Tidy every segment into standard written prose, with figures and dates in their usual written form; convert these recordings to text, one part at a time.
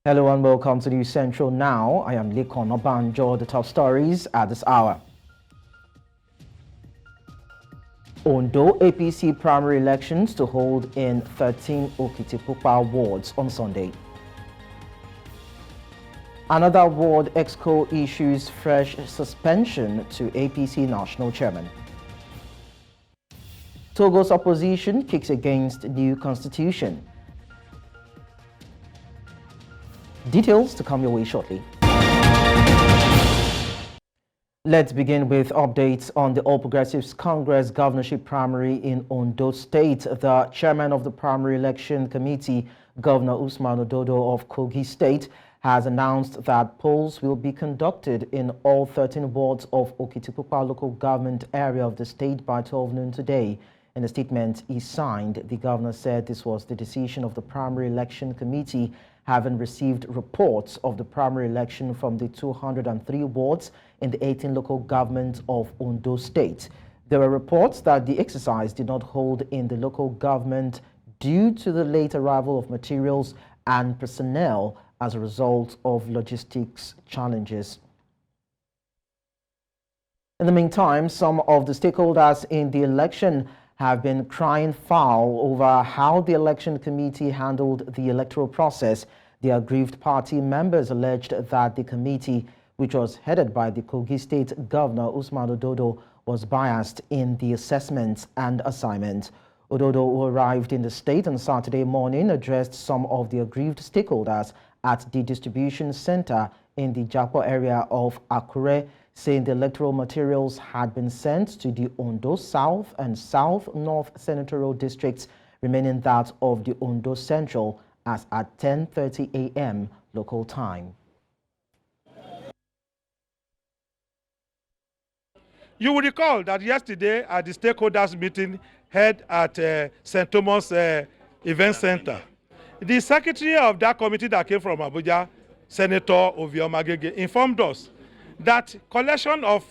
Hello and welcome to News Central Now. I am Likon Obanjo. The top stories at this hour. Ondo APC primary elections to hold in 13 Okitipupa wards on Sunday. Another ward exco issues fresh suspension to APC national chairman. Togo's opposition kicks against new constitution. Details to come your way shortly. Let's begin with updates on the All Progressives Congress governorship primary in Ondo State. The chairman of the primary election committee, Governor Usman Ododo of Kogi State, has announced that polls will be conducted in all 13 wards of Okitipupa local government area of the state by 12 noon today. In a statement he signed, the governor said this was the decision of the primary election committee, having received reports of the primary election from the 203 wards in the 18 local governments of Ondo State. There were reports that the exercise did not hold in the local government due to the late arrival of materials and personnel as a result of logistics challenges. In the meantime, some of the stakeholders in the election have been crying foul over how the election committee handled the electoral process. The aggrieved party members alleged that the committee, which was headed by the Kogi State Governor Usman Ododo, was biased in the assessments and assignments. Ododo, who arrived in the state on Saturday morning, addressed some of the aggrieved stakeholders at the distribution center in the Japo area of Akure, saying the electoral materials had been sent to the Ondo South and South North senatorial districts, remaining that of the Ondo Central as at 10:30 a.m. local time. You will recall that yesterday at the stakeholders meeting held at St. Thomas Event Center, the secretary of that committee that came from Abuja, Senator Oviomagege, informed us that collection of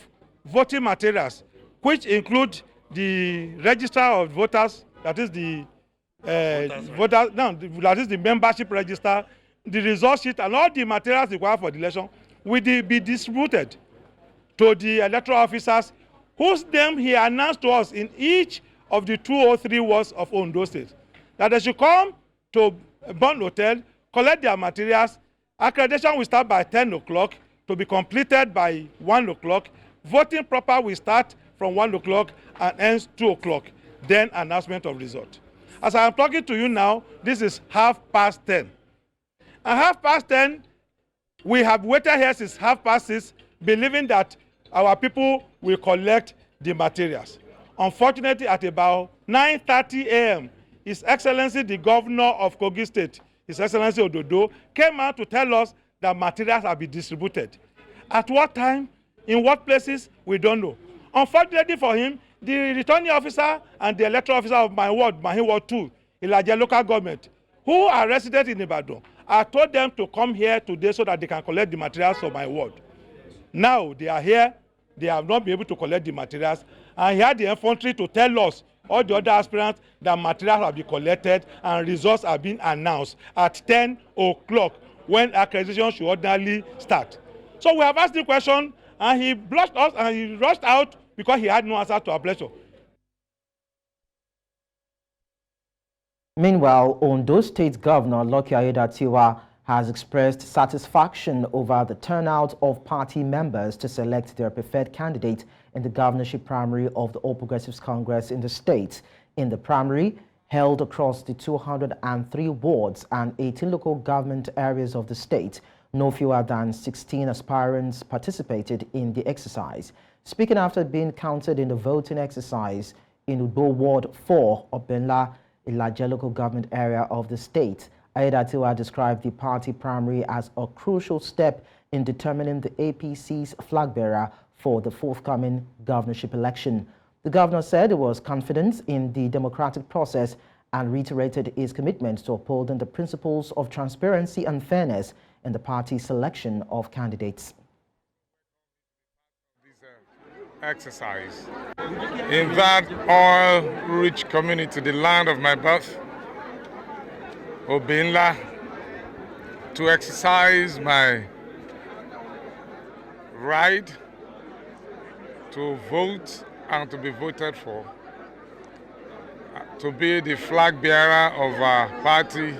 voting materials, which include the register of voters, that is the that is the membership register, the result sheet, and all the materials required for the election will be distributed to the electoral officers, whose name he announced to us in each of the 203 wards of Ondo State, that they should come to Bond Hotel, collect their materials. Accreditation will start by 10 o'clock to be completed by 1 o'clock. Voting proper will start from 1 o'clock and ends 2 o'clock. Then announcement of result. As I am talking to you now, this is 10:30. At 10:30, we have waited here since 6:30, believing that our people will collect the materials. Unfortunately, at about 9:30 a.m., His Excellency the Governor of Kogi State, His Excellency Ododo, came out to tell us that materials have been distributed. At what time, in what places, we don't know. Unfortunately for him, the returning officer and the electoral officer of my ward, Mahi Ward 2, Ilaje local government, who are resident in Ibadan, I told them to come here today so that they can collect the materials from my ward. Now they are here, they have not been able to collect the materials, and he had the infantry to tell us, all the other aspirants, that materials have been collected and results have been announced at 10 o'clock when accreditation should ordinarily start. So we have asked the question, and he blushed us and he rushed out because he had no answer to our pleasure. Meanwhile, Ondo State Governor Lucky Aiyedatiwa has expressed satisfaction over the turnout of party members to select their preferred candidate in the governorship primary of the All Progressives Congress in the state. In the primary, held across the 203 wards and 18 local government areas of the state, no fewer than 16 aspirants participated in the exercise. Speaking after being counted in the voting exercise in Udo Ward 4, Obenla, Ilaje local government area of the state, Aiyedatiwa described the party primary as a crucial step in determining the APC's flag bearer for the forthcoming governorship election. The governor said he was confident in the democratic process and reiterated his commitment to upholding the principles of transparency and fairness in the party's selection of candidates. Exercise in that oil-rich community, the land of my birth, Obinla, to exercise my right to vote and to be voted for, to be the flag bearer of our party,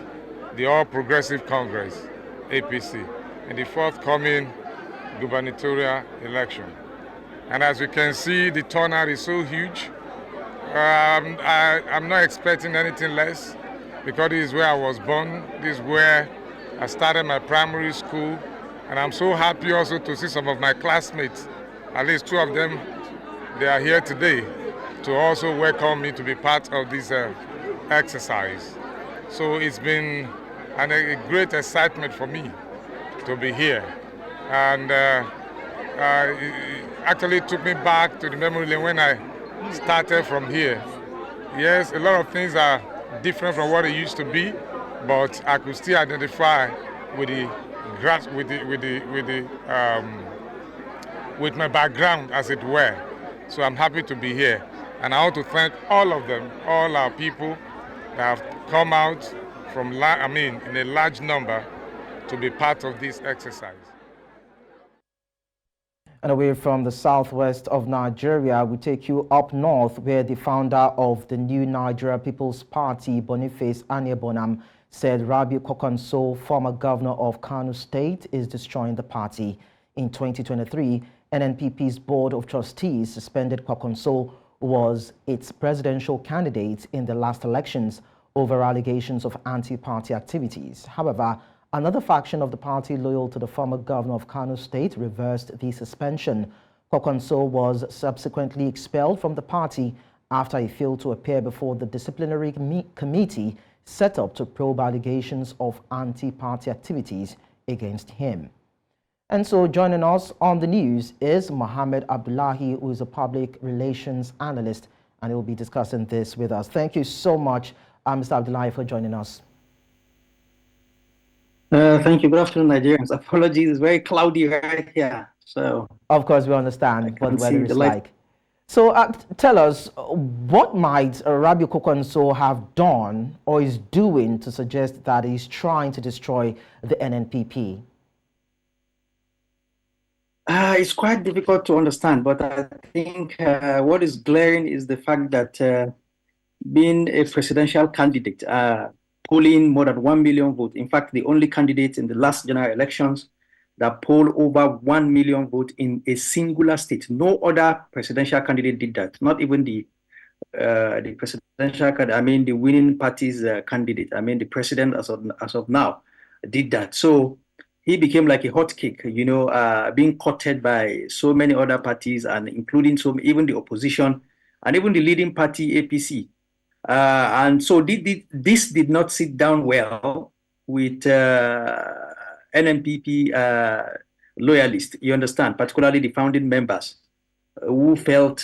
the All Progressive Congress, APC, in the forthcoming gubernatorial election. And as we can see, the turnout is so huge. I'm not expecting anything less, because this is where I was born, this is where I started my primary school, and I'm so happy also to see some of my classmates, at least 2 of them, they are here today to also welcome me to be part of this exercise. So it's been a great excitement for me to be here. And it actually took me back to the memory lane when I started from here. Yes, a lot of things are different from what it used to be, but I could still identify with with my background, as it were. So I'm happy to be here, and I want to thank all of them, all our people that have come out from, in a large number to be part of this exercise. And away from the southwest of Nigeria, we take you up north, where the founder of the new Nigeria People's Party, Boniface Aniebonam, said Rabiu Kwankwaso, former governor of Kano State, is destroying the party. In 2023, NNPP's Board of Trustees suspended Kwankwaso, who was its presidential candidate in the last elections, over allegations of anti-party activities. However, another faction of the party loyal to the former governor of Kano State reversed the suspension. Kwankwaso was subsequently expelled from the party after he failed to appear before the disciplinary committee set up to probe allegations of anti-party activities against him. And so joining us on the news is Mohammed Abdullahi, who is a public relations analyst, and he will be discussing this with us. Thank you so much, Mr. Abdullahi, for joining us. Thank you. Good afternoon, Nigerians. Apologies, it's very cloudy right here. So, of course, we understand what the weather is like. So tell us, what might Rabiu Kwankwaso have done or is doing to suggest that he's trying to destroy the NNPP? It's quite difficult to understand, but I think what is glaring is the fact that being a presidential candidate, polling more than 1 million votes. In fact, the only candidate in the last general elections that polled over 1 million votes in a singular state. No other presidential candidate did that. Not even the presidential candidate, the winning party's candidate. The president as of now did that. So he became like a hot cake, being courted by so many other parties, and including even the opposition and even the leading party, APC. And so this did not sit down well with NNPP loyalists, you understand, particularly the founding members who felt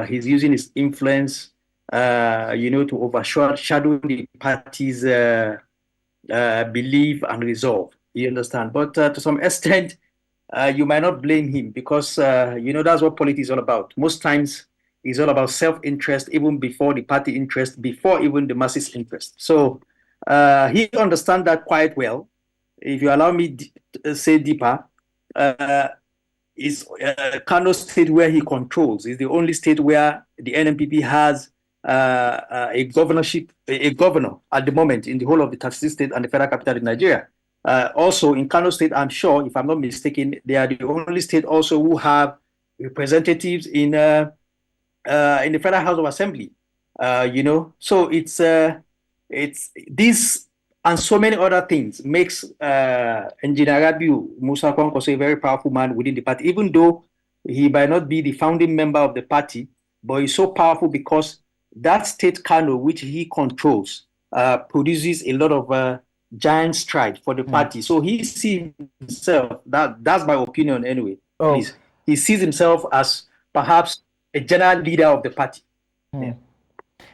he's using his influence, to overshadow the party's belief and resolve, you understand. But to some extent, you might not blame him, because, that's what politics is all about. Most times, it's all about self-interest, even before the party interest, before even the masses' interest. So he understands that quite well. If you allow me to say deeper, is Kano State, where he controls, is the only state where the NNPP has a governor at the moment in the whole of the 36 state and the federal capital in Nigeria. Also in Kano State, I'm sure, if I'm not mistaken, they are the only state also who have representatives in the Federal House of Assembly. So it's this and so many other things makes Engineer Rabiu Kwankwaso a very powerful man within the party, even though he might not be the founding member of the party, but he's so powerful because that state Kano, which he controls, produces a lot of giant stride for the party. So he sees himself, that's my opinion anyway, please. He sees himself as perhaps a general leader of the party. Yeah.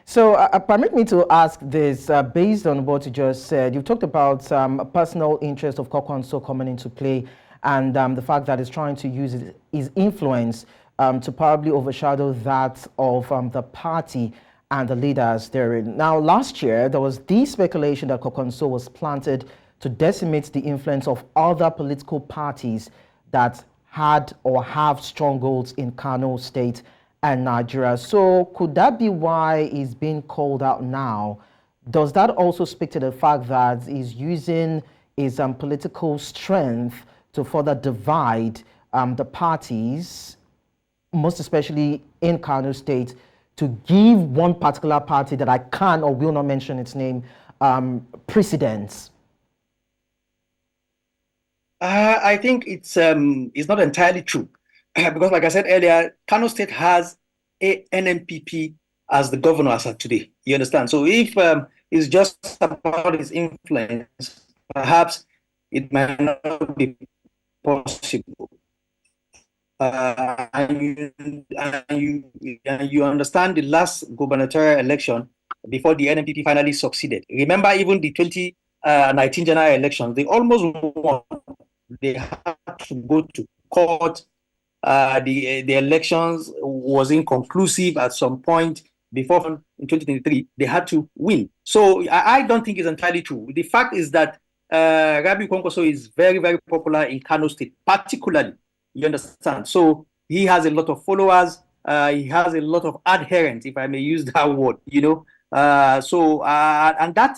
So permit me to ask this, based on what you just said. You've talked about a personal interest of Kwankwaso coming into play, and the fact that he's trying to use his influence to probably overshadow that of the party and the leaders therein. Now, last year, there was the speculation that Kwankwaso was planted to decimate the influence of other political parties that had or have strongholds in Kano State and Nigeria. So could that be why he's being called out now? Does that also speak to the fact that he's using his political strength to further divide the parties, most especially in Kano State, to give one particular party that I can or will not mention its name precedence? I think it's not entirely true because, like I said earlier, Kano State has a NNPP as the governor as of today. You understand? So if it's just about his influence, perhaps it might not be possible. And you understand the last gubernatorial election before the NNPP finally succeeded. Remember, even the 2019 general elections, they almost won. They had to go to court. The elections was inconclusive at some point. Before in 2023, they had to win. So I don't think it's entirely true. The fact is that Rabiu Kwankwaso is very, very popular in Kano State, particularly. You understand? So he has a lot of followers. He has a lot of adherents, if I may use that word. And that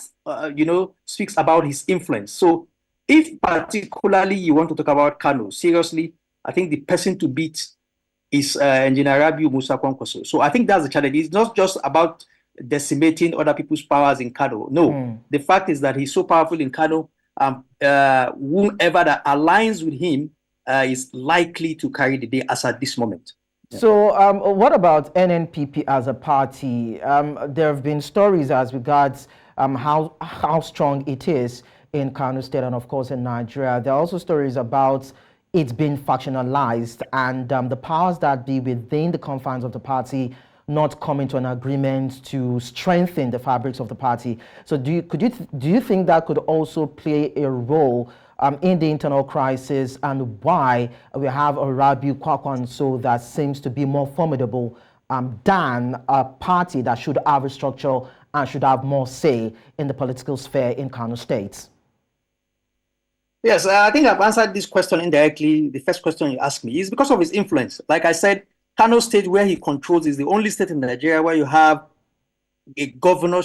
speaks about his influence. So if particularly you want to talk about Kano, seriously, I think the person to beat is Engineer Rabiu Musa Kwankwaso. So I think that's the challenge. It's not just about decimating other people's powers in Kano. No, the fact is that he's so powerful in Kano, whomever that aligns with him is likely to carry the day as at this moment. So what about NNPP as a party? There have been stories as regards how strong it is in Kano State and of course in Nigeria. There are also stories about it's been factionalized and the powers that be within the confines of the party not coming to an agreement to strengthen the fabrics of the party. So do you think that could also play a role in the internal crisis and why we have a Rabiu Kwankwaso that seems to be more formidable than a party that should have a structure and should have more say in the political sphere in Kano State? Yes, I think I've answered this question indirectly. The first question you asked me is because of his influence. Like I said, Kano State, where he controls, is the only state in Nigeria where you have a governor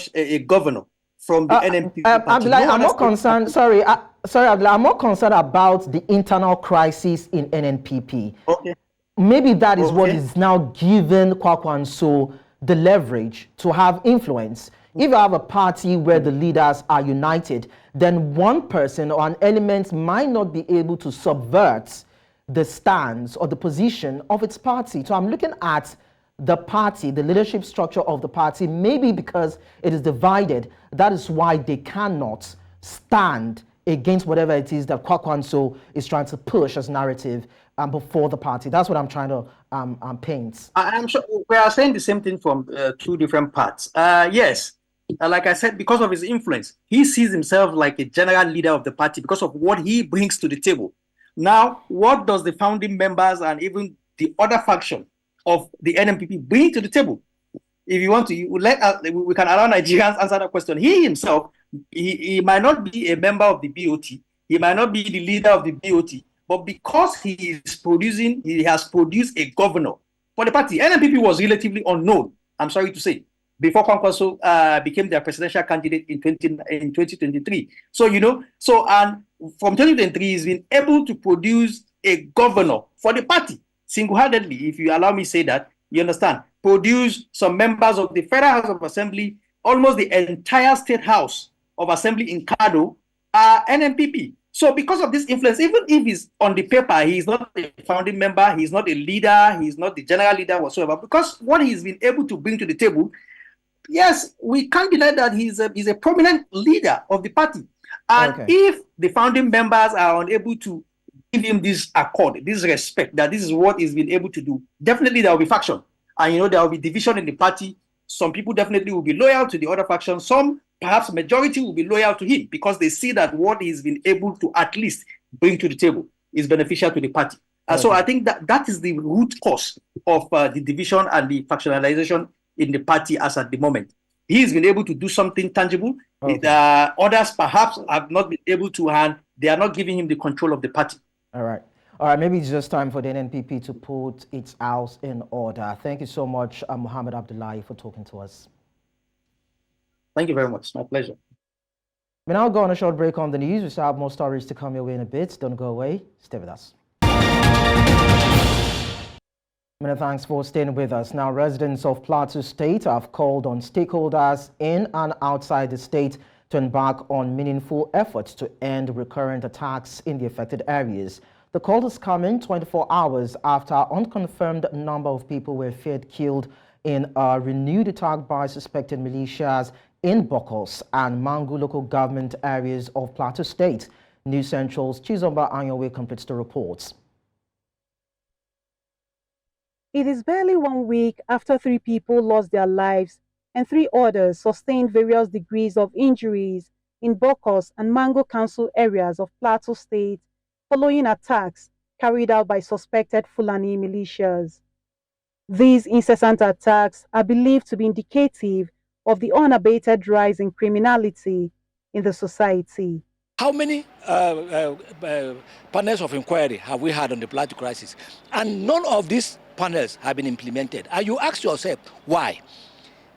from the NNPP party. I'm more concerned. Sorry, Abdullah, I'm more concerned about the internal crisis in NNPP. Okay. Maybe that is what is now giving Kwankwaso the leverage to have influence. If you have a party where the leaders are united, then one person or an element might not be able to subvert the stance or the position of its party. So I'm looking at the party, the leadership structure of the party, maybe because it is divided, that is why they cannot stand against whatever it is that Kwankwaso is trying to push as narrative before the party. That's what I'm trying to paint. I'm sure we are saying the same thing from two different parts. Yes, like I said, because of his influence, he sees himself like a general leader of the party because of what he brings to the table. Now, what does the founding members and even the other faction of the NNPP bring to the table? If you want to, we can allow Nigerians answer that question. He himself, he might not be a member of the BOT, he might not be the leader of the BOT, but because he has produced a governor for the party. NNPP was relatively unknown, I'm sorry to say, before Kwankwaso became their presidential candidate in 2023. And from 2023, he's been able to produce a governor for the party single-handedly, if you allow me to say that, you understand, produce some members of the Federal House of Assembly, almost the entire State House of Assembly in Kano are NNPP. So because of this influence, even if he's on the paper, he's not a founding member, he's not a leader, he's not the general leader whatsoever, because what he's been able to bring to the table, yes, we can't deny that he's a prominent leader of the party. And if the founding members are unable to give him this accord, this respect, that this is what he's been able to do, definitely there will be faction. And there will be division in the party. Some people definitely will be loyal to the other faction. Some, perhaps majority, will be loyal to him because they see that what he's been able to at least bring to the table is beneficial to the party. So I think that is the root cause of the division and the factionalization in the party as at the moment. He's been able to do something tangible. Okay. Others perhaps have not been able to, and they are not giving him the control of the party. All right. All right, maybe it's just time for the NNPP to put its house in order. Thank you so much, Mohammed Abdullahi, for talking to us. Thank you very much. My pleasure. We now go on a short break on the news. We still have more stories to come your way in a bit. Don't go away. Stay with us. Many thanks for staying with us. Now, residents of Plateau State have called on stakeholders in and outside the state to embark on meaningful efforts to end recurrent attacks in the affected areas. The call is coming 24 hours after unconfirmed number of people were feared killed in a renewed attack by suspected militias in Bokos and Mangu local government areas of Plateau State. News Central's Chizoba Anyowe completes the reports. It is barely 1 week after 3 people lost their lives and 3 others sustained various degrees of injuries in Bokos and Mangu Council areas of Plateau State following attacks carried out by suspected Fulani militias. These incessant attacks are believed to be indicative of the unabated rise in criminality in the society. How many panels of inquiry have we had on the Plateau crisis? And none of these panels have been implemented. And you ask yourself, why?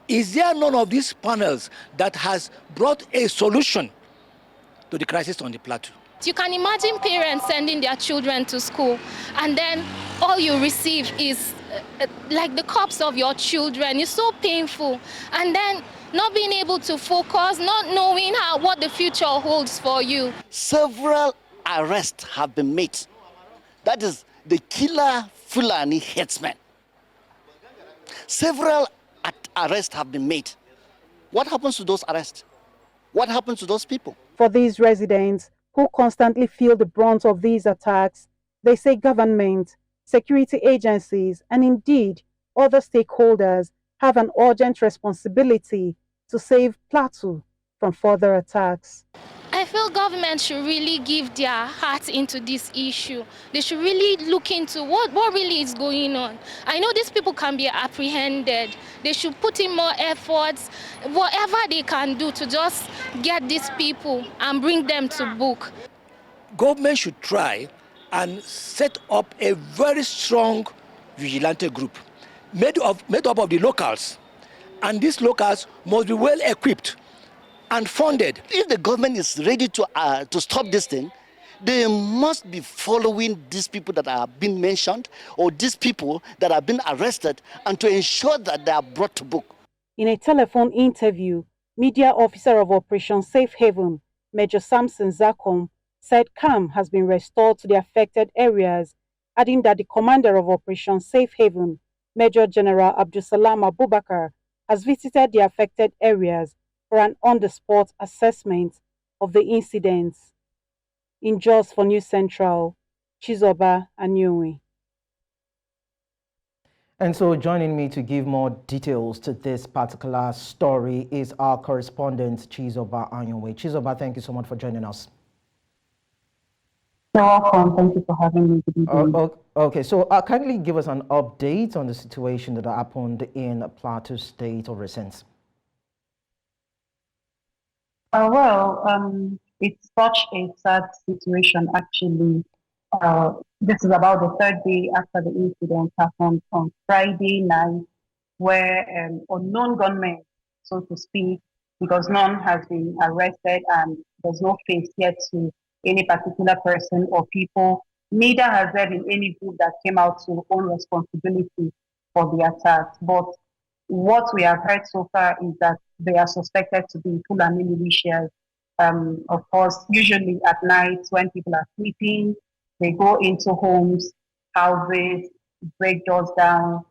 Is there none of these panels that has brought a solution to the crisis on the Plateau? You can imagine parents sending their children to school and then all you receive is like the corpse of your children. It's so painful. And then not being able to focus, not knowing what the future holds for you. Several arrests have been made. That is the killer Fulani headsman. Several arrests have been made. What happens to those arrests? What happens to those people? For these residents who constantly feel the brunt of these attacks, they say government, security agencies, and indeed other stakeholders have an urgent responsibility to save Plateau from further attacks. I feel government should really give their heart into this issue. They should really look into what really is going on. I know these people can be apprehended. They should put in more efforts, whatever they can do to just get these people and bring them to book. Government should try and set up a very strong vigilante group made up of the locals. And these locals must be well equipped and funded. If the government is ready to stop this thing, they must be following these people that are being mentioned or these people that have been arrested and to ensure that they are brought to book. In a telephone interview, Media Officer of Operation Safe Haven, Major Samson Zakom, said calm has been restored to the affected areas, adding that the commander of Operation Safe Haven, Major General Abdusalam Abubakar, has visited the affected areas for an on-the-spot assessment of the incidents. In Jos for News Central, Chizoba Anyowe. And so joining me to give more details to this particular story is our correspondent, Chizoba Anyowe. Chizoba, thank you so much for joining us. You're welcome. Thank you for having me. Okay, so kindly give us an update on the situation that happened in Plateau State of recent. It's such a sad situation, actually. This is about the 3rd day after the incident happened on Friday night, where unknown gunmen, so to speak, because none has been arrested and there's no face yet to any particular person or people. Neither has there been any group that came out to own responsibility for the attacks. But what we have heard so far is that they are suspected to be Fulani militias. Of course, usually at night when people are sleeping, they go into homes, houses, break doors down,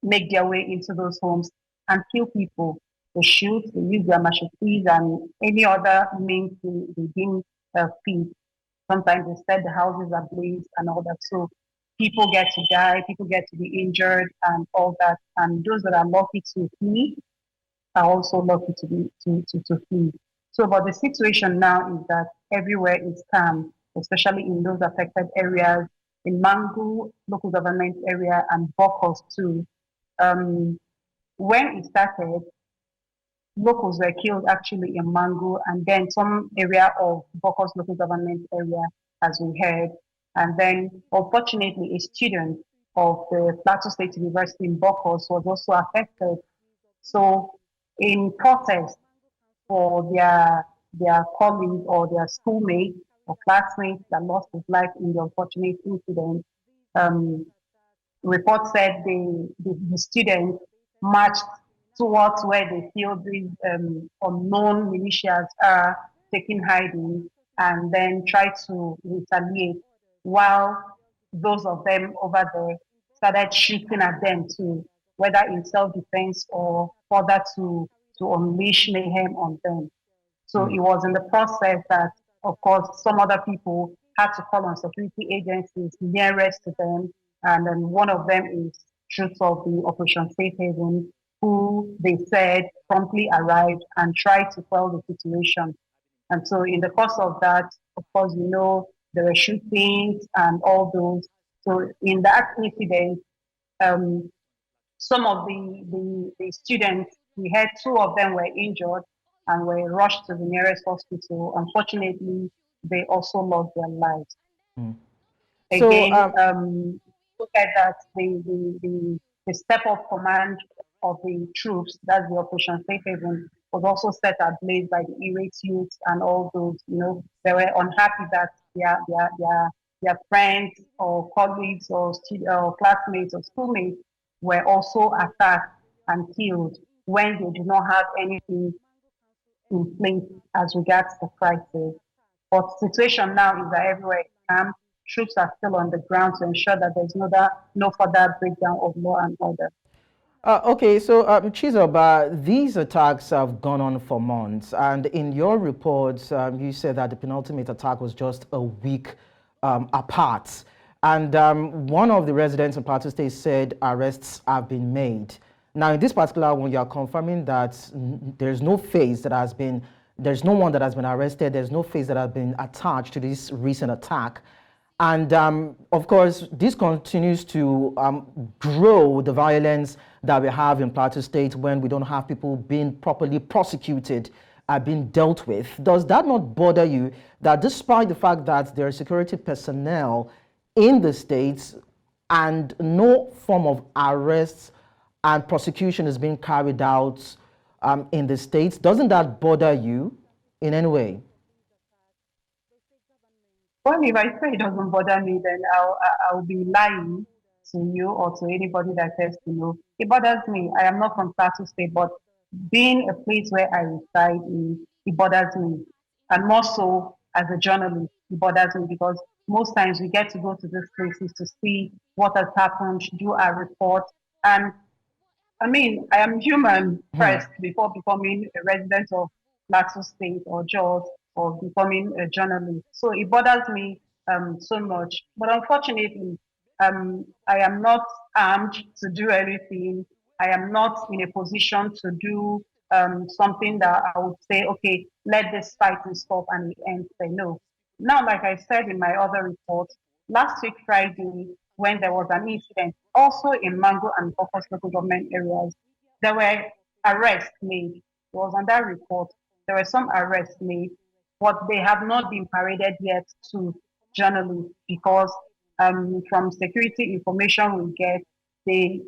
make their way into those homes and kill people. They shoot, they use their machetes and any other means they deem fit. Sometimes they set the houses ablaze and all that. So people get to die, people get to be injured and all that. And those that are lucky to flee are also lucky to flee. So, but the situation now is that everywhere is calm, especially in those affected areas, in Mangu, local government area, and Bokos too. When it started, locals were killed actually in Mangu, and then some area of Bokos local government area, as we heard. And then, unfortunately, a student of the Plateau State University in Bokos was also affected. So, in protest for their colleague or their schoolmate or classmate that lost his life in the unfortunate incident, um, report said the students marched towards where they feel these unknown militias are taking hiding and then try to retaliate while those of them over there started shooting at them too, whether in self-defense or further to unleash mayhem on them. So it was in the process that, of course, some other people had to call on security agencies nearest to them. And then one of them is troops of the Operation Safe Haven, who they said promptly arrived and tried to quell the situation. And so in the course of that, of course, there were shootings and all those. So in that incident, um, some of the students, we had two of them were injured and were rushed to the nearest hospital. Unfortunately, they also lost their lives. Mm. Again, So, look at that, the step of command of the troops, that's the Operation Safe Haven, was also set ablaze by the irate youths and all those, they were unhappy that their friends or colleagues or classmates or schoolmates were also attacked and killed when they do not have anything in place as regards the crisis. But the situation now is that everywhere is calm. Troops are still on the ground to ensure that there's no further breakdown of law and order. Okay, so Chizoba, these attacks have gone on for months, and in your reports, you said that the penultimate attack was just a week apart. And one of the residents in Plateau State said arrests have been made. Now, in this particular one, you are confirming that there's no face that has been, there's no one that has been arrested, there's no face that has been attached to this recent attack. And of course, this continues to grow the violence that we have in Plateau State when we don't have people being properly prosecuted, being dealt with. Does that not bother you that despite the fact that there are security personnel in the states and no form of arrests and prosecution is being carried out in the states, doesn't that bother you in any way? Well, if I say it doesn't bother me, then I'll be lying to you or to anybody that says to you. It bothers me. I am not from Plateau State, but being a place where I reside in, it bothers me. And more so as a journalist, it bothers me because most times we get to go to these places to see what has happened, do our report. And I mean, I am human first before becoming a resident of Plateau State or Jos or becoming a journalist. So it bothers me so much. But unfortunately, I am not armed to do anything. I am not in a position to do something that I would say, okay, let this fighting stop and it ends. Say no. Now, like I said in my other report, last week Friday, when there was an incident also in Mango and Bokos local government areas, there were arrests made. It was on that report. There were some arrests made, but they have not been paraded yet to journalists because from security information we get, they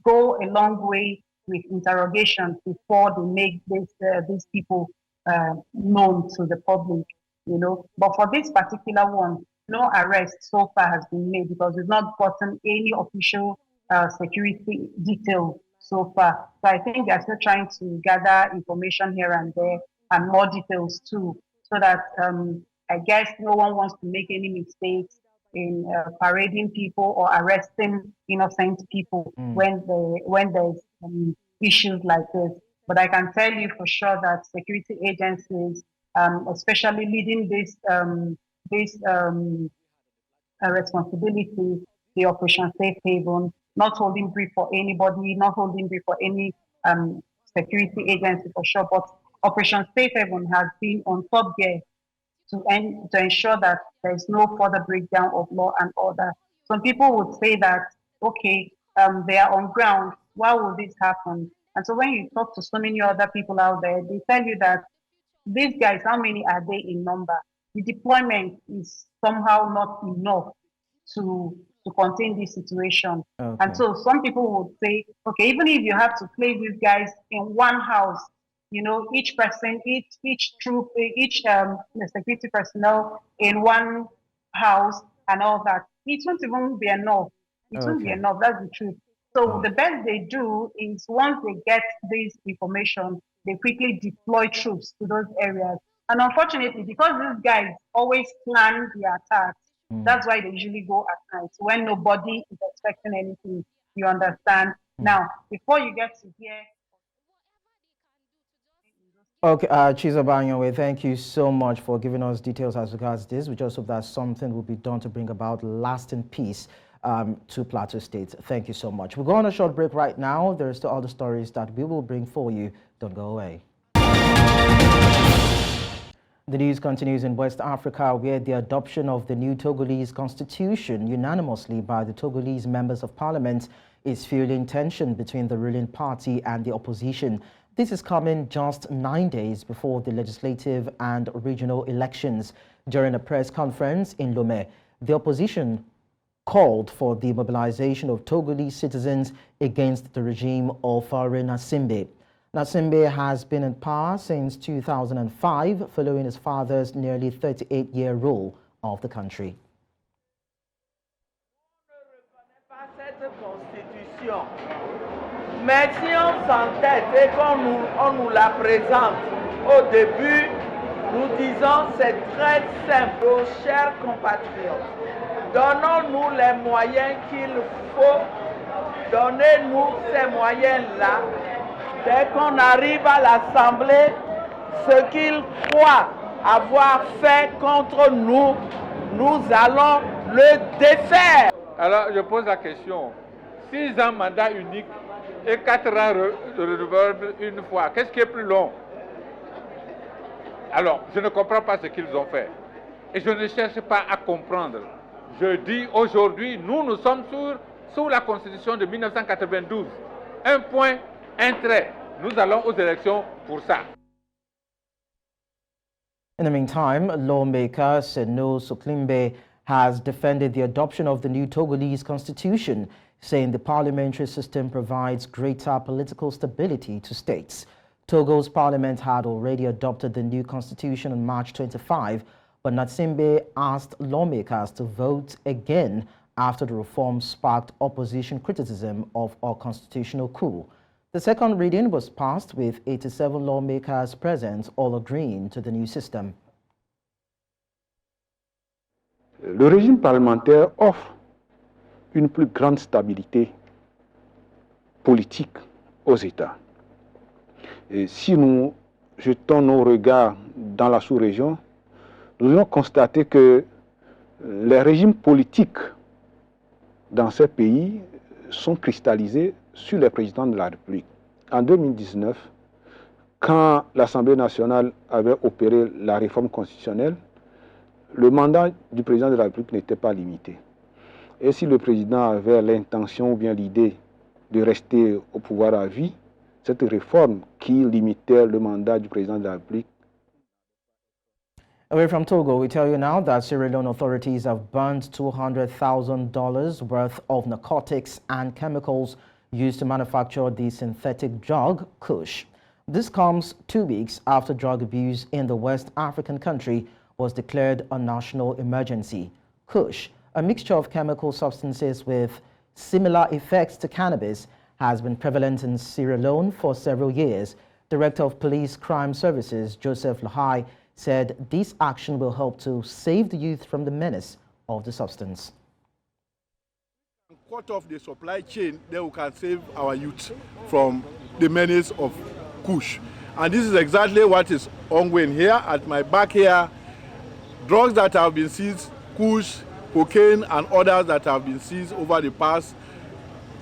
go a long way with interrogations before they make these people known to the public, But for this particular one, no arrest so far has been made because we've not gotten any official security detail so far. So I think they're still trying to gather information here and there and more details too, so that I guess no one wants to make any mistakes in parading people or arresting innocent people when there's issues like this. But I can tell you for sure that security agencies, especially leading this responsibility, the Operation Safe Haven, not holding brief for anybody, not holding brief for any security agency for sure, but Operation Safe Haven has been on top gear to ensure that there is no further breakdown of law and order. Some people would say that, okay, they are on ground. Why would this happen? And so when you talk to so many other people out there, they tell you that these guys, how many are they in number? The deployment is somehow not enough to contain this situation. Okay. And so some people would say, okay, even if you have to place these guys in one house, you know, each person, each troop, each security personnel in one house and all that, it won't even be enough. It won't be enough. That's the truth. So the best they do is once they get this information, they quickly deploy troops to those areas. And unfortunately, because these guys always plan the attacks, that's why they usually go at night when nobody is expecting anything. You understand? Now, before you get to hear. Okay, Chizobanyowe, thank you so much for giving us details as regards this. We just hope that something will be done to bring about lasting peace to Plateau State. Thank you so much. We'll go on a short break right now. There are still other stories that we will bring for you. Don't go away. The news continues in West Africa, where the adoption of the new Togolese constitution unanimously by the Togolese members of parliament is fueling tension between the ruling party and the opposition. This is coming just 9 days before the legislative and regional elections. During a press conference in Lomé, the opposition called for the mobilization of Togolese citizens against the regime of Faure Gnassingbe. Gnassingbe has been in power since 2005, following his father's nearly 38-year rule of the country. Mais si on s'entête et qu'on nous la présente au début, nous disons c'est très simple. Aux chers compatriotes, donnons-nous les moyens qu'il faut, donnez-nous ces moyens-là. Dès qu'on arrive à l'Assemblée, ce qu'ils croient avoir fait contre nous, nous allons le défaire. Alors je pose la question, 6 ans mandat unique et 4 ans renouvelables une fois, qu'est-ce qui est plus long? Alors, je ne comprends pas ce qu'ils ont fait. Et je ne cherche pas à comprendre. Je dis aujourd'hui, nous sommes sous la Constitution de 1992. Un point, un trait. Nous allons aux élections pour ça. In the meantime, lawmaker Seno Soklimbe has defended the adoption of the new Togolese constitution, saying the parliamentary system provides greater political stability to states. Togo's parliament had already adopted the new constitution on March 25, but Gnassingbe asked lawmakers to vote again after the reform sparked opposition criticism of our constitutional coup. The second reading was passed with 87 lawmakers present, all agreeing to the new system. Le régime parlementaire offre une plus grande stabilité politique aux États. Et si nous jetons nos regards dans la sous-région, nous allons constater que les régimes politiques dans ces pays sont cristallisés sur les présidents de la République. En 2019, quand l'Assemblée nationale avait opéré la réforme constitutionnelle, le mandat du président de la République n'était pas limité. Et si le président avait l'intention ou bien l'idée de rester au pouvoir à vie, cette réforme qui limitait le mandat du président de la République. Away from Togo, we tell you now that Sierra Leone authorities have burned $200,000 worth of narcotics and chemicals used to manufacture the synthetic drug Kush. This comes 2 weeks after drug abuse in the West African country was declared a national emergency. Kush, a mixture of chemical substances with similar effects to cannabis, has been prevalent in Sierra Leone for several years. Director of Police Crime Services, Joseph Lahai, said this action will help to save the youth from the menace of the substance. Cut off the supply chain, then we can save our youth from the menace of Kush. And this is exactly what is ongoing here. At my back here, drugs that have been seized, Kush, cocaine, and others that have been seized over the past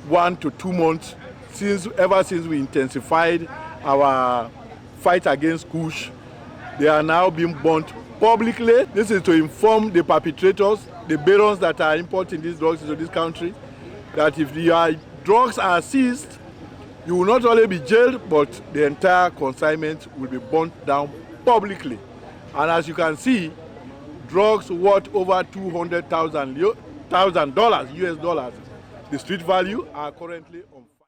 1 to 2 months, ever since we intensified our fight against Kush. They are now being burnt publicly. This is to inform the perpetrators, the barons that are importing these drugs into this country, that if the drugs are seized, you will not only be jailed, but the entire consignment will be burnt down publicly. And as you can see, drugs worth over $200,000 US dollars, the street value, are currently on fire.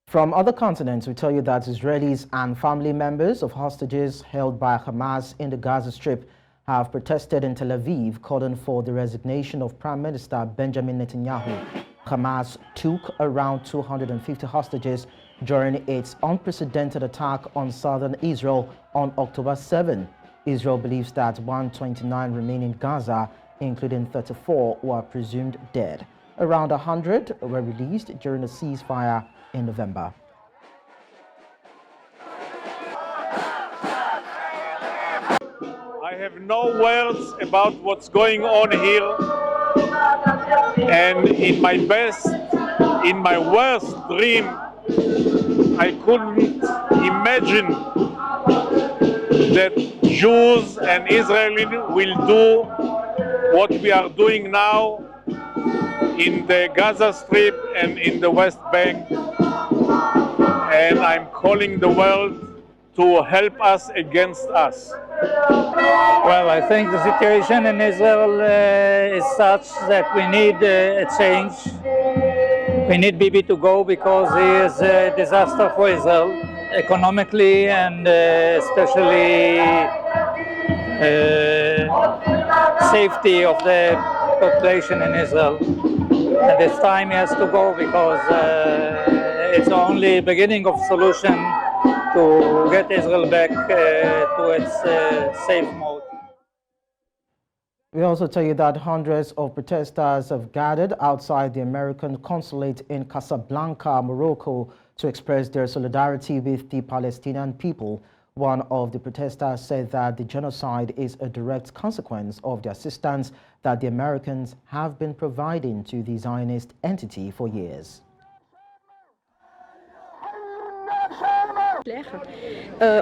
From other continents, we tell you that Israelis and family members of hostages held by Hamas in the Gaza Strip have protested in Tel Aviv, calling for the resignation of Prime Minister Benjamin Netanyahu. Hamas took around 250 hostages during its unprecedented attack on southern Israel on October 7. Israel believes that 129 remain in Gaza, including 34 who are presumed dead. Around 100 were released during the ceasefire in November. I have no words about what's going on here, and in my worst dream, I couldn't imagine that Jews and Israelis will do what we are doing now in the Gaza Strip and in the West Bank. And I'm calling the world to help us against us. Well, I think the situation in Israel is such that we need a change. We need Bibi to go because he is a disaster for Israel, economically and especially safety of the population in Israel. And this time he has to go because it's the only beginning of solution to get Israel back to its safe mode. We also tell you that hundreds of protesters have gathered outside the American consulate in Casablanca, Morocco, to express their solidarity with the Palestinian people. One of the protesters said that the genocide is a direct consequence of the assistance that the Americans have been providing to the Zionist entity for years.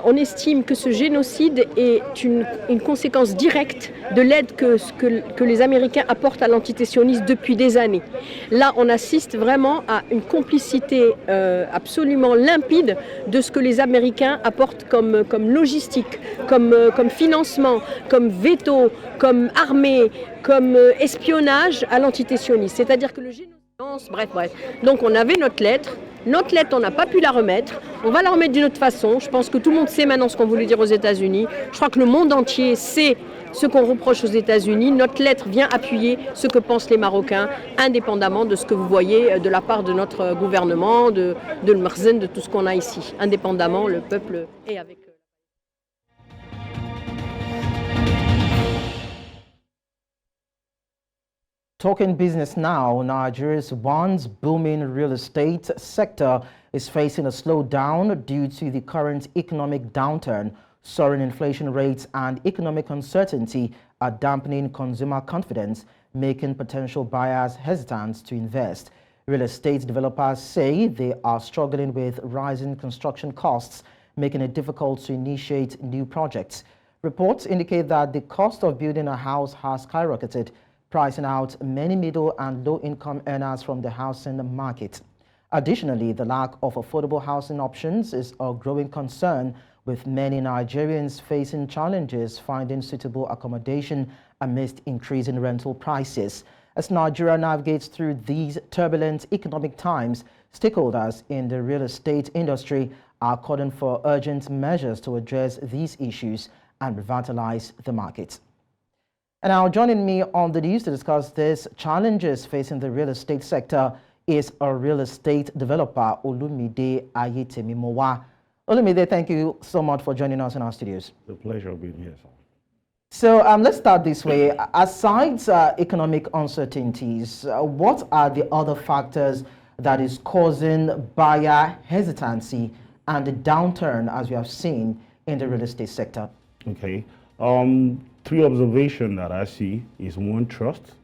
On estime que ce génocide est une conséquence directe de l'aide que les Américains apportent à l'entité sioniste depuis des années. Là, on assiste vraiment à une complicité absolument limpide de ce que les Américains apportent comme logistique, comme financement, comme veto, comme armée, comme espionnage à l'entité sioniste. C'est-à-dire que le génocide... Bref. Donc on avait notre lettre. Notre lettre, on n'a pas pu la remettre. On va la remettre d'une autre façon. Je pense que tout le monde sait maintenant ce qu'on voulait dire aux États-Unis. Je crois que le monde entier sait ce qu'on reproche aux États-Unis. Notre lettre vient appuyer ce que pensent les Marocains, indépendamment de ce que vous voyez de la part de notre gouvernement, de l'Mrzen, de tout ce qu'on a ici. Indépendamment, le peuple est avec eux. Talking business now, Nigeria's once booming real estate sector is facing a slowdown due to the current economic downturn. Soaring inflation rates and economic uncertainty are dampening consumer confidence, making potential buyers hesitant to invest. Real estate developers say they are struggling with rising construction costs, making it difficult to initiate new projects. Reports indicate that the cost of building a house has skyrocketed, pricing out many middle and low-income earners from the housing market. Additionally, the lack of affordable housing options is a growing concern, with many Nigerians facing challenges finding suitable accommodation amidst increasing rental prices. As Nigeria navigates through these turbulent economic times, stakeholders in the real estate industry are calling for urgent measures to address these issues and revitalize the market. And now joining me on the news to discuss these challenges facing the real estate sector is a real estate developer, Olumide Ayetemimowa. Olumide, thank you so much for joining us in our studios. It's a pleasure being here, sir. So let's start this way. Aside economic uncertainties, what are the other factors that is causing buyer hesitancy and the downturn, as we have seen, in the real estate sector? Okay. Three observations that I see is one, trust,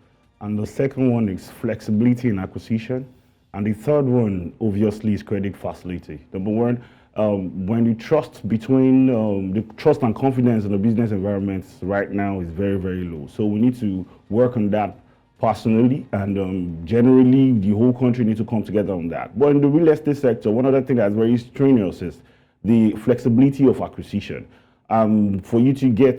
and the second one is flexibility in acquisition, And the third one, obviously, is credit facility. Number one, when the trust between the trust and confidence in the business environments right now is very, very low. So we need to work on that personally, and generally the whole country needs to come together on that. But in the real estate sector, one other thing that's very strenuous is the flexibility of acquisition. For you to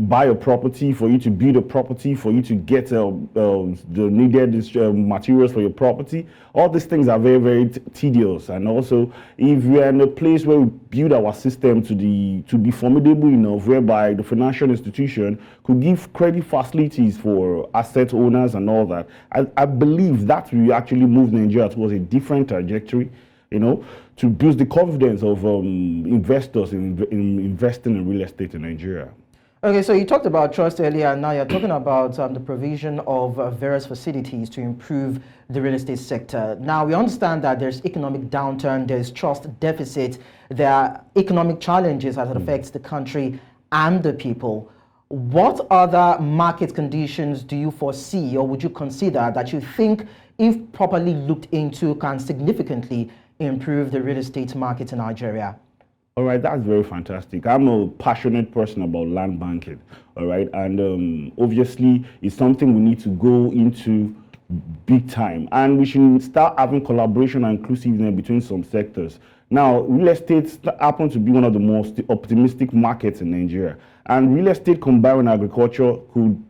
buy a property, for you to build a property, for you to get the needed materials for your property, all these things are very, very tedious. And also, if we are in a place where we build our system to be formidable enough, whereby the financial institution could give credit facilities for asset owners and all that, I believe that will actually move Nigeria towards a different trajectory, to boost the confidence of investors in investing in real estate in Nigeria. Okay, so you talked about trust earlier, and now you're talking about the provision of various facilities to improve the real estate sector. Now, we understand that there's economic downturn, there's trust deficit, there are economic challenges as it affects the country and the people. What other market conditions do you foresee, or would you consider, that you think, if properly looked into, can significantly improve the real estate market in Nigeria? All right, that's very fantastic. I'm a passionate person about land banking, all right? And obviously, it's something we need to go into big time. And we should start having collaboration and inclusiveness between some sectors. Now, real estate happens to be one of the most optimistic markets in Nigeria. And real estate combined with agriculture could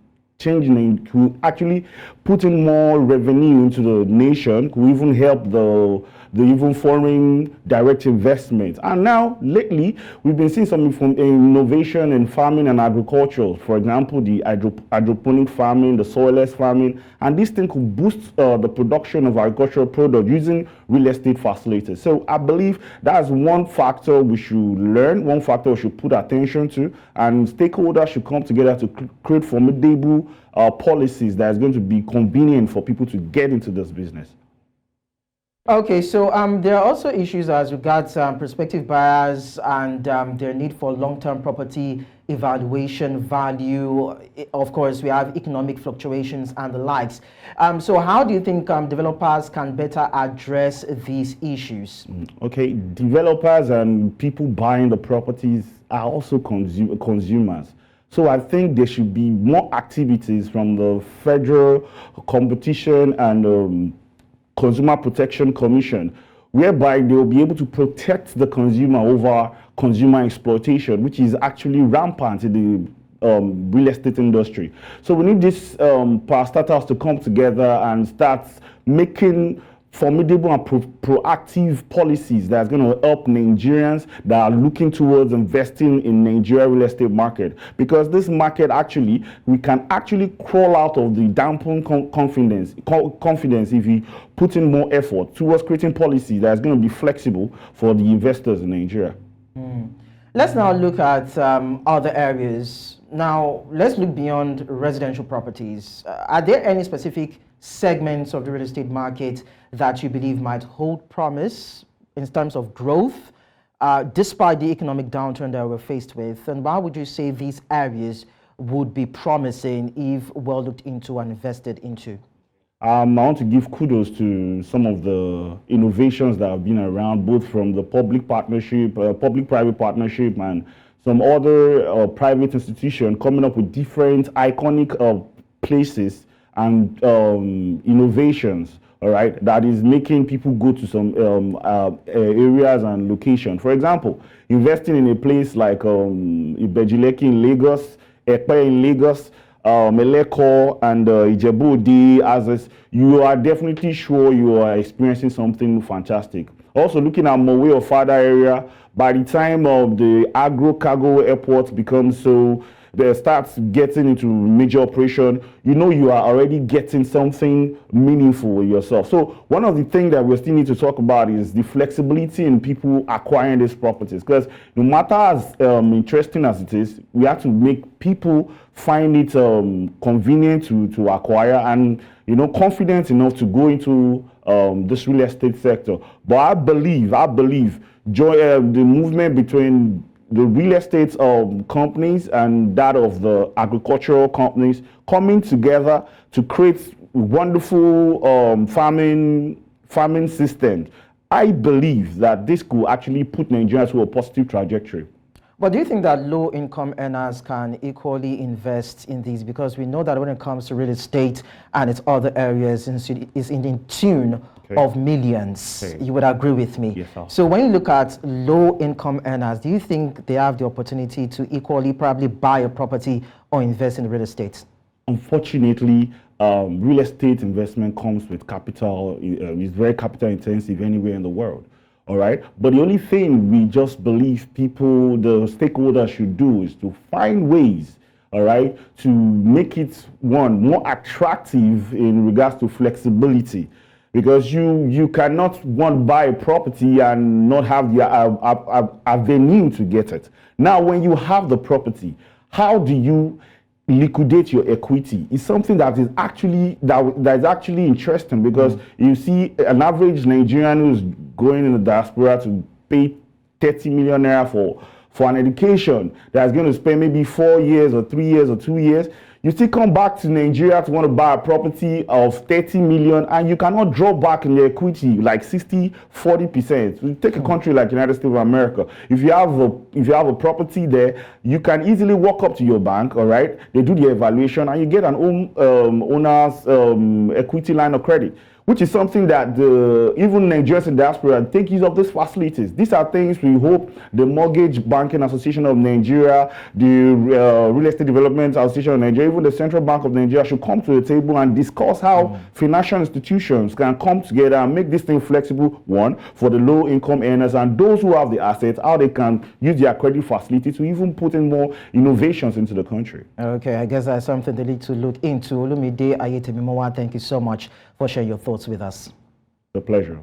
actually put in more revenue into the nation, could even help the even foreign direct investment. And now, lately, we've been seeing some innovation in farming and agriculture. For example, the hydroponic farming, the soilless farming, and this thing could boost the production of agricultural product using real estate facilities. So I believe that's one factor we should learn, one factor we should put attention to, and stakeholders should come together to create formidable policies that is going to be convenient for people to get into this business. Okay, so there are also issues as regards prospective buyers and their need for long-term property evaluation value. Of course, we have economic fluctuations and the likes. So how do you think developers can better address these issues? Okay, developers and people buying the properties are also consumers. So I think there should be more activities from the Federal Competition and Consumer Protection Commission, whereby they will be able to protect the consumer over consumer exploitation, which is actually rampant in the real estate industry. So we need these parastatals to come together and start making formidable and proactive policies that's going to help Nigerians that are looking towards investing in Nigeria real estate market. Because this market actually, we can actually crawl out of the dampened confidence if we put in more effort towards creating policy that's going to be flexible for the investors in Nigeria. Let's now look at other areas. Now, let's look beyond residential properties. Are there any specific segments of the real estate market that you believe might hold promise in terms of growth, despite the economic downturn that we're faced with? And why would you say these areas would be promising if well looked into and invested into? I want to give kudos to some of the innovations that have been around, both from the public private partnership, and some other private institution coming up with different iconic places and innovations, all right, that is making people go to some areas and locations. For example, investing in a place like Ibejileki in Lagos, Epe in Lagos, Meleko and Ijebu-Ode, as you are definitely sure you are experiencing something fantastic. Also looking at Mowe or Fada area, by the time of the agro-cargo airport becomes so, they starts getting into major operation, you know you are already getting something meaningful yourself. So one of the things that we still need to talk about is the flexibility in people acquiring these properties. Because no matter as interesting as it is, we have to make people find it convenient to acquire and confident enough to go into this real estate sector. But I believe the movement between the real estate companies and that of the agricultural companies coming together to create wonderful farming farming systems, I believe that this could actually put Nigeria to a positive trajectory. But do you think that low-income earners can equally invest in these? Because we know that when it comes to real estate and its other areas, is in tune of millions. You would agree with me. Yes, sir. So when you look at low-income earners, do you think they have the opportunity to equally probably buy a property or invest in real estate? Unfortunately, real estate investment comes with capital. It's very capital intensive anywhere in the world. All right. But the only thing we just believe people, the stakeholders should do is to find ways, all right, to make it, one, more attractive in regards to flexibility. Because you cannot buy a property and not have the avenue to get it. Now, when you have the property, how do you liquidate your equity? It's something that is actually interesting, because you see an average Nigerian who's going in the diaspora to pay 30 million naira for an education that's going to spend maybe 4 years or 3 years or 2 years. You still come back to Nigeria to want to buy a property of 30 million, and you cannot draw back in your equity like 60-40%. You take a country like United States of America. If you have a property there, you can easily walk up to your bank, all right? They do the evaluation and you get an owner's equity line of credit, which is something that even Nigerians in diaspora take use of these facilities. These are things we hope the Mortgage Banking Association of Nigeria, the Real Estate Development Association of Nigeria, even the Central Bank of Nigeria should come to the table and discuss how financial institutions can come together and make this thing flexible, one, for the low-income earners and those who have the assets, how they can use their credit facility to even put in more innovations into the country. Okay, I guess that's something they need to look into. Olumide Ayetebimowa, thank you so much for sharing your thoughts with us. A pleasure.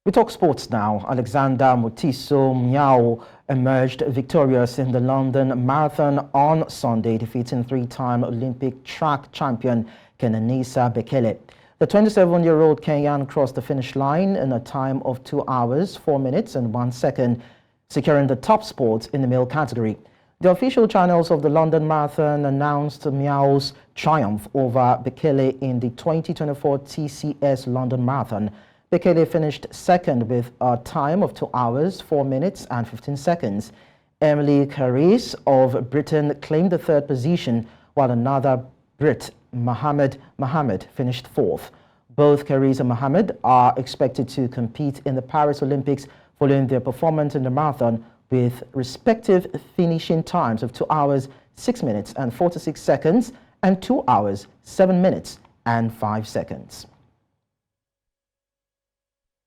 We talk sports now. Alexander Mutiso Miao emerged victorious in the London Marathon on Sunday, defeating three-time Olympic track champion Kenenisa Bekele. The 27-year-old Kenyan crossed the finish line in a time of 2 hours, 4 minutes and 1 second, securing the top spot in the male category. The official channels of the London Marathon announced Miao's triumph over Bekele in the 2024 TCS London Marathon. Bekele finished second with a time of 2 hours, 4 minutes and 15 seconds. Emily Caris of Britain claimed the third position, while another Brit, Mohammed finished fourth. Both Caris and Mohammed are expected to compete in the Paris Olympics following their performance in the marathon with respective finishing times of 2 hours, 6 minutes and 46 seconds and 2 hours, 7 minutes and 5 seconds.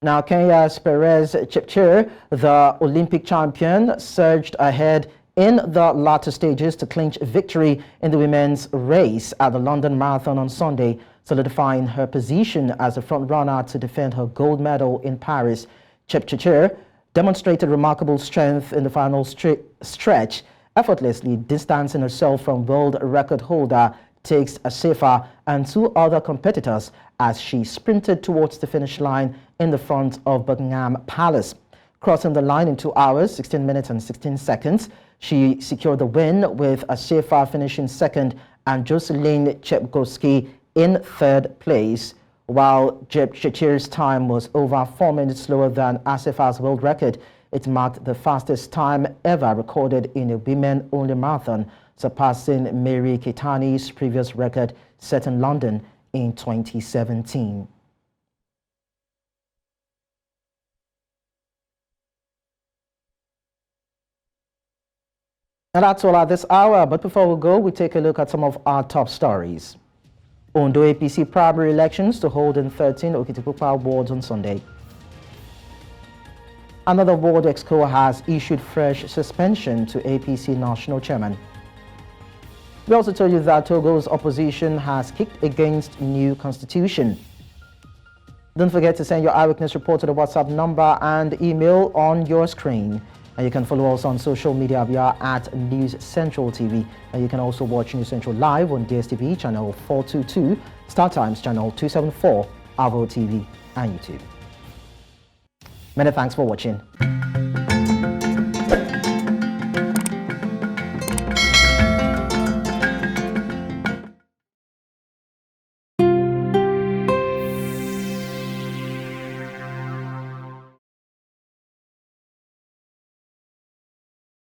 Now, Kenya's Perez Chepchir, the Olympic champion, surged ahead in the latter stages to clinch victory in the women's race at the London Marathon on Sunday, solidifying her position as a front-runner to defend her gold medal in Paris. Chepchir demonstrated remarkable strength in the final stretch, effortlessly distancing herself from world record holder Takes Asefa and two other competitors as she sprinted towards the finish line in the front of Buckingham Palace. Crossing the line in 2 hours, 16 minutes and 16 seconds, she secured the win with Asefa finishing second and Jocelyn Chepgoski in third place, while Chepchir's time was over 4 minutes slower than Asefa's world record. It marked the fastest time ever recorded in a women-only marathon, surpassing Mary Keitany's previous record set in London in 2017. And that's all at this hour, but before we go, we take a look at some of our top stories. Ondo APC primary elections to hold in 13 Okitipupa wards on Sunday. Another ward exco has issued fresh suspension to APC national chairman. We also told you that Togo's opposition has kicked against new constitution. Don't forget to send your eyewitness report to the WhatsApp number and email on your screen. And you can follow us on social media. We are at News Central TV. And you can also watch News Central live on DSTV channel 422, Star Times channel 274, Avo TV, and YouTube. Many thanks for watching.